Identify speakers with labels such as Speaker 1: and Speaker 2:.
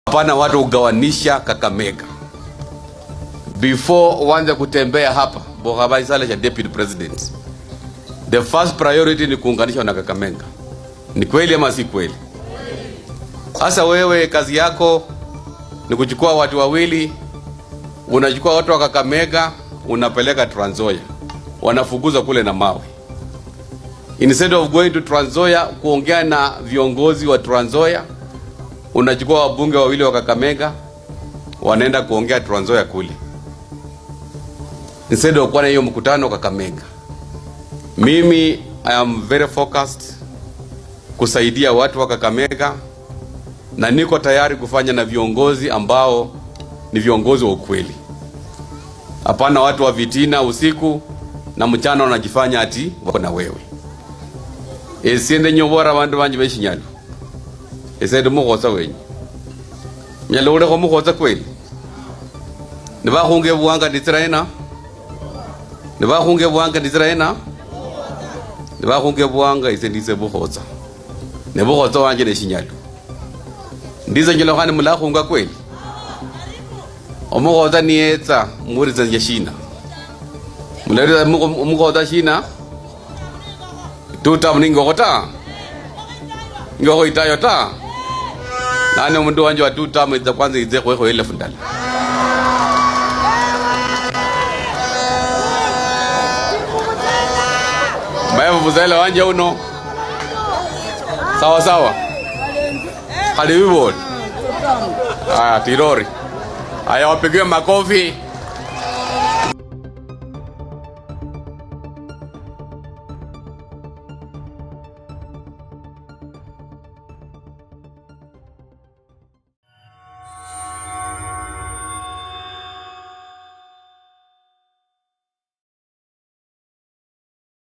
Speaker 1: Hapana watu ugawanisha Kakamega. Before uanze kutembea hapa Bogabai Sale cha deputy president, the first priority ni kuunganisha na Kakamega. Ni kweli ama si kweli? Sasa wewe kazi yako ni kuchukua watu wawili, unachukua watu wa Kakamega unapeleka Trans Nzoia, wanafukuza kule na mawe. Instead of going to Trans Nzoia kuongea na viongozi wa Trans Nzoia, unachukua wabunge wawili wa Kakamega wanaenda kuongea Trans Nzoia kule. Instead of kuwa na hiyo mkutano Kakamega. Mimi I am very focused kusaidia watu wa Kakamega, na niko tayari kufanya na viongozi ambao ni viongozi wa ukweli. Hapana watu wa vitina usiku na mchana wanajifanya ati wako na wewe. Esiende nyobora bandu banje beshinyalu. Esiende mugoza wenyu. Nyalo ule ko mugoza kweli. Niba khunge buwanga nditsiraena. Niba khunge buwanga nditsiraena. Niba khunge buwanga isendise bugoza. Ne bugoza wanje ne shinyalu. Ndiza njelo khane mulakhunga kweli. Omugoza nietsa muriza njeshina. Mulariza mugoza shina. Tuta mningota. Ngoko itayota. Nane mundu wanje wa tuta mweza kwanza ize kweho ile fundala. Bae vuzela wanje uno. Sawa sawa. Hadi wibo. Tirori. Aya wapigiwe makofi.